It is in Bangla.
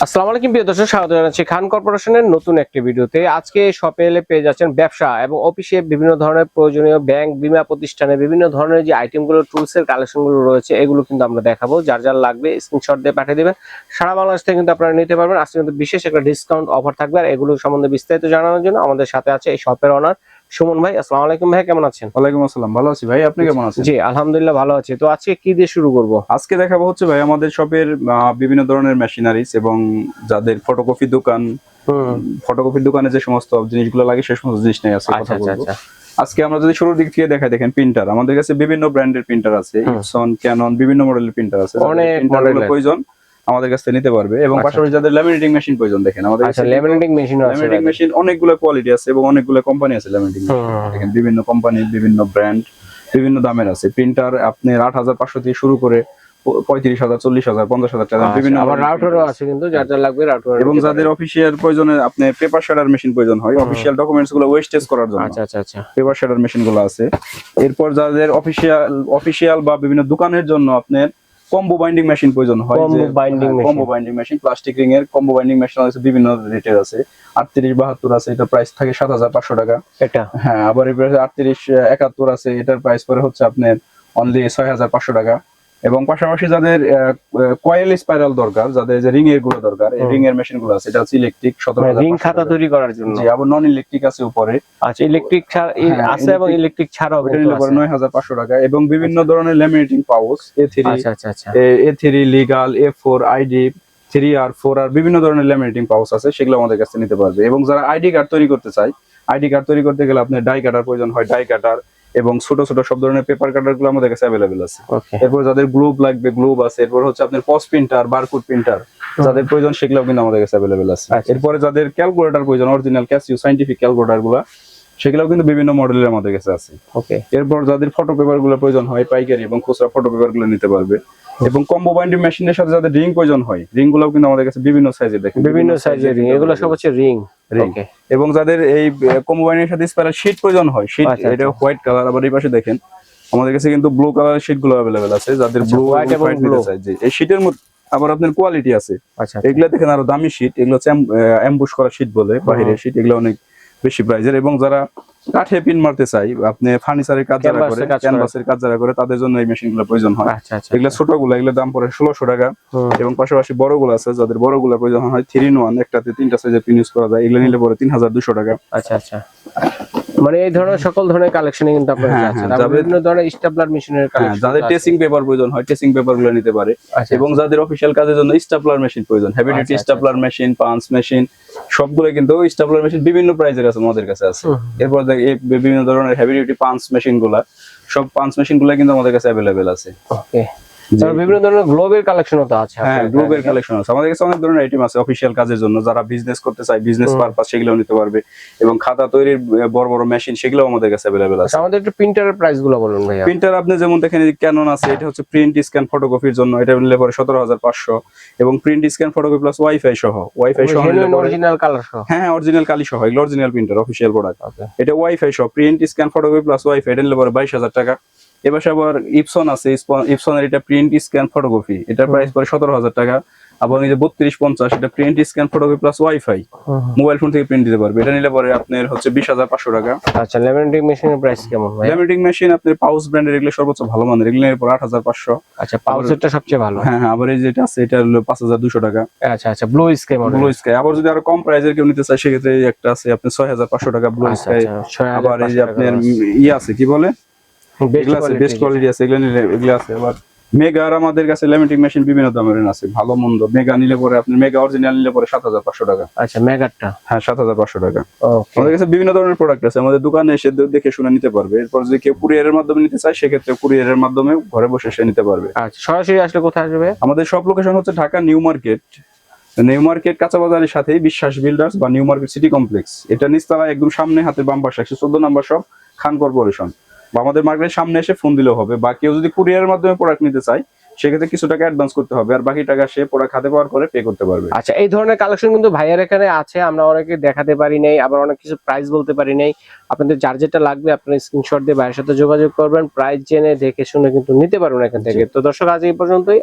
আসসালামু আলাইকুম প্রিয় দর্শক, স্বাগত জানাচ্ছি খান কর্পোরেশনের নতুন একটি ভিডিওতে। আজকে শপে এলে পেয়ে যাচ্ছেন ব্যবসা এবং অফিসে বিভিন্ন ধরনের প্রয়োজনীয় ব্যাংক, বীমা প্রতিষ্ঠানে বিভিন্ন ধরনের যে আইটেমগুলো, টুলসের কালেকশনগুলো রয়েছে, এগুলো কিন্তু আমরা দেখাবো। যার যার লাগবে স্ক্রিনশট দিয়ে পাঠিয়ে দেবেন। সারা বাংলাদেশ থেকে কিন্তু আপনারা নিতে পারবেন। আজকে কিন্তু বিশেষ একটা ডিসকাউন্ট অফার থাকবে। আর এগুলো সম্বন্ধে বিস্তারিত জানানোর জন্য আমাদের সাথে আছে এই শপের ওনার সুমন ভাই। আসসালামু আলাইকুম ভাই, কেমন আছেন? ওয়ালাইকুম আসসালাম, ভালো আছি ভাই, আপনি কেমন আছেন? জি আলহামদুলিল্লাহ ভালো আছি। তো আজকে কি দিয়ে শুরু করব? আজকে দেখাবো হচ্ছে ভাই আমাদের শপের বিভিন্ন ধরনের মেশিনারিজ এবং যাদের ফটোকপি দোকান, ফটোকপির দোকানে যে সমস্ত জিনিসগুলো লাগে সেই সমস্ত জিনিস নিয়ে আজকে কথা বলবো। আজকে আমরা যদি শুরুর দিক থেকে দেখাই, দেখেন প্রিন্টার আমাদের কাছে বিভিন্ন ব্র্যান্ডের প্রিন্টার আছে, ইপসন, ক্যানন, বিভিন্ন মডেলের প্রিন্টার আছে। অনেক মডেলের প্রয়োজন আমাদের কাছে নিতে পারবে। এবং পাশাপাশি যাদের ল্যামিনেটিং মেশিন প্রয়োজন, দেখেন আমাদের কাছে ল্যামিনেটিং মেশিনও আছে। ল্যামিনেটিং মেশিন অনেকগুলো কোয়ালিটি আছে এবং অনেকগুলো কোম্পানি আছে ল্যামিনেটিং মেশিন। দেখেন বিভিন্ন কোম্পানি, বিভিন্ন ব্র্যান্ড, বিভিন্ন দামের আছে প্রিন্টার। আপনার ৮৫০০ থেকে শুরু করে ৩৫০০০, ৪০০০০, ৫০০০০ টাকা বিভিন্ন। আবার রাউটারও আছে কিন্তু যার যা লাগবে রাউটার। এবং যাদের অফিশিয়াল প্রয়োজনে আপনি পেপার শেডার মেশিন প্রয়োজন হয়, অফিশিয়াল ডকুমেন্টস গুলো ওয়েস্টেজ করার জন্য পেপার শেডার মেশিন গুলো আছে। এরপর যাদের অফিশিয়াল বা বিভিন্ন দোকানের জন্য আপনার কম্বো বাইন্ডিং মেশিন প্রয়োজন হয়, combo binding machine, plastic ring এর কম্বো বাইন্ডিং মেশিন আছে, বিভিন্ন রেটের আছে। ৩৮-৭২ আছে, এটা প্রাইস থাকে ৭৫০০ টাকা। এটা হ্যাঁ, আবার এর ৩৮-৭১ আছে, এটার প্রাইস পরে হচ্ছে আপনার অনলি ৬৫০০ টাকা। এবং পাশাপাশি যাদের কয়েল স্পাইরাল দরকার, যাদের যে রিং এর গুলো দরকার, এই রিং এর মেশিন গুলো আছে, এটা হচ্ছে ইলেকট্রিক ১৭০০০ রিং খাতা তৈরি করার জন্য। জি, আবার নন ইলেকট্রিক আছে উপরে। আচ্ছা, ইলেকট্রিক আছে এবং ইলেকট্রিক ছাড়াও এটা নিলে পরে ৯৫০০ টাকা। এবং বিভিন্ন ধরনের laminating pouch, A3, A3 legal, A4, ID 3R, 4R, বিভিন্ন ধরনের ল্যামিনেটিং পাউচ আছে, সেগুলো আমাদের কাছে নিতে পারবে। এবং যারা আইডি কার্ড তৈরি করতে চায়, আইডি কার্ড তৈরি করতে গেলে আপনার ডাই কাটার প্রয়োজন হয়, ডাই কাটার এবং ছোট ছোট সব ধরনের পেপার কাটার গুলো আমাদের কাছে অ্যাভেলেবেল আছে। এরপর যাদের গ্লোব লাগবে, গ্লোব আছে। এরপর হচ্ছে আপনার পস প্রিন্টার, বারকোড প্রিন্টার যাদের প্রয়োজন, সেগুলোও কিন্তু আমাদের কাছে অ্যাভেলেবেল আছে। এরপরে যাদের ক্যালকুলেটর প্রয়োজন, অরিজিনাল ক্যাসিও সাইন্টিফিক ক্যালকুলেটর গুলা, সেগুলোও কিন্তু বিভিন্ন মডেলের আমাদের কাছে আছে। এরপর যাদের ফটো পেপার গুলো প্রয়োজন হয়, পাইকারি এবং খুচরা ফটো পেপার গুলো নিতে পারবে। এবং কম্বো বাইন্ডিং মেশিনের সাথে যাদের রিং প্রয়োজন হয়, রিং গুলোও কিন্তু আমাদের কাছে বিভিন্ন সাইজের, দেখেন বিভিন্ন সাইজের রিং, এগুলো সব হচ্ছে রিং। এবং যাদের এই কম্বো বাইন্ডিং এর সাথে স্পাইরাল শীট প্রয়োজন হয়, শীট এটা হোয়াইট কালার। আবার এই পাশে দেখেন আমাদের কাছে কিন্তু ব্লু কালার শীট গুলো অ্যাভেলেবেল আছে, যাদের ব্লু হোয়াইট এবং ব্লু চাই। এই শীটের মধ্যে আবার আপনার কোয়ালিটি আছে। এগুলা দেখেন আরো দামি শীট, এগুলো হচ্ছে এমবুশ করা শীট বলে, বাহিরের শীট, এগুলো অনেক বেশি প্রাইজের। এবং যারা কাঠে পিন মারতে চাই, আপনি ফার্নিচারের কাজ যারা করে, ক্যানভাসের কাজ যারা করে, তাদের জন্য এই মেশিন গুলো প্রয়োজন হয়। এগুলো ছোট গুলো, এগুলোর দাম পড়ে ১৬০০ টাকা। এবং পাশাপাশি বড় গুলো আছে, যাদের বড় গুলো প্রয়োজন হয় 3-in-1, একটাতে 3টা সাইজের পিন ইউজ করা যায়, এগুলো নিলে পরে ৩২০০ টাকা। মানে এই ধরনের সকল ধরনের কালেকশন কিন্তু আপনাদের আছে। বিভিন্ন ধরনের স্টাপলার মেশিনের কালেকশন, যাদের টেসিং পেপার প্রয়োজন হয়, টেসিং পেপার গুলো নিতে পারে। এবং যাদের অফিশিয়াল কাজের জন্য স্টাপলার মেশিন প্রয়োজন, heavy duty stapler machine, punch machine, সবগুলো কিন্তু স্টাপলার মেশিন বিভিন্ন প্রাইজের আছে, আমাদের কাছে আছে। এরপর বিভিন্ন ধরনের হেভি ডিউটি পাঞ্চ মেশিন গুলা, সব পাঞ্চ মেশিন গুলা কিন্তু আমাদের কাছে অ্যাভেলেবেল আছে। বিভিন্ন ধরনের গ্লোবের কালেকশনও তো আছে। হ্যাঁ, গ্লোবের কালেকশন আছে আমাদের কাছে, অনেক ধরনের আইটেম আছে অফিশিয়াল কাজের জন্য। যারা বিজনেস করতে চায়, বিজনেস পারপাস, সেগুলোও নিতে পারবে। এবং খাতা তৈরির বড় বড় মেশিন, সেগুলোও আমাদের কাছে अवेलेबल আছে। আমাদের একটু প্রিন্টারের প্রাইস গুলো বলুন ভাইয়া। প্রিন্টার আপনি যেমন দেখেন ক্যানন আছে, এটা হচ্ছে প্রিন্ট স্ক্যান ফটোকপির জন্য, এটা নিলে পরে ১৭৫০০। এবং print scan photocopy plus wifi সহ, অরিজিনাল কালার সহ, হ্যাঁ অরিজিনাল কালি সহ, এগুলো অরিজিনাল প্রিন্টার অফিশিয়াল প্রোডাক্ট। এটা ওয়াইফাই সহ, print scan photocopy plus wifi, এটা নিলে পরে ২২০০০ টাকা। এবার আবার ইপসন আছে, ইপসনের এটা প্রিন্ট স্ক্যান ফটোকপি, এটার প্রাইস পড়ে ১৭০০০ টাকা। আবার এই যে ৩২৫০, এটা print scan photocopy plus wifi, mobile phone থেকে প্রিন্ট দিতে পারবে, এটা নিলে পরে আপনার হচ্ছে ২০৫০০ টাকা। আচ্ছা, ল্যামিনেটিং মেশিনের প্রাইস কেমন ভাই? ল্যামিনেটিং মেশিন আপনার পাউচ ব্র্যান্ডের, এগুলো সর্বোচ্চ ভালো মানের, এগুলো নিলে পরে ৮৫০০। আচ্ছা, পাউচেরটা সবচেয়ে ভালো। হ্যাঁ, আবার এই যেটা আছে, এটা হলো ৫২০০ টাকা। আচ্ছা, blue sky model. Blue sky আবার যদি আরো কম প্রাইসের কেউ নিতে চায়, সেক্ষেত্রে একটা আছে আপনার ৬৫০০ টাকা ব্লু স্কাই। আবার এই যে আপনার আছে কি বলে, বেস্ট কোয়ালিটি আছে, এগুলো আছে। আবার মেগার আমাদের কাছে ল্যামিনেটিং মেশিন বিভিন্ন দামের আছে, ভালো মন্দ। মেগা নিলে পরে আপনি, মেগা অরিজিনাল নিলে পরে ৭৫০০ টাকা। আচ্ছা, মেগারটা হ্যাঁ ৭৫০০ টাকা। আমাদের কাছে বিভিন্ন ধরনের প্রোডাক্ট আছে, আমাদের দোকানে এসে দেখে শুনে নিতে পারবে। এরপর যদি কেউ কুরিয়ারের মাধ্যমে নিতে চায়, সেক্ষেত্রে কুরিয়ারের মাধ্যমে ঘরে বসে সে নিতে পারবে। আচ্ছা, সরাসরি আসলে কোথায় আসবে? আমাদের সব লোকেশন হচ্ছে ঢাকা নিউ মার্কেট কাঁচা বাজারের সাথেই বিশ্বাস বিল্ডার্স বা নিউ মার্কেট সিটি কমপ্লেক্স, এটা নিচতলায় একদম সামনে, হাতে বাম পাশে ১১৪ নম্বর শপ, খান কর্পোরেশন। বা আমাদের মার্কেটের সামনে এসে ফোন দিলেও হবে। বা কেউ যদি কুরিয়ারের মাধ্যমে প্রোডাক্ট নিতে চায়, সেক্ষেত্রে কিছু টাকা অ্যাডভান্স করতে হবে, আর বাকি টাকা সে প্রোডাক্ট হাতে পাওয়ার পরে পে করতে পারবে। আচ্ছা, এই ধরনের কালেকশন কিন্তু ভাইয়ার এখানে আছে, আমরা অনেকে দেখাতে পারি নাই, আবার অনেক কিছু প্রাইস বলতে পারি নাই। আপনাদের যার যেটা লাগবে আপনারা স্ক্রিনশট দিয়ে ভাইয়ের সাথে যোগাযোগ করবেন, প্রাইস জেনে দেখে শুনে কিন্তু নিতে পারবেন এখান থেকে। তো দর্শক, আজ এই পর্যন্তই।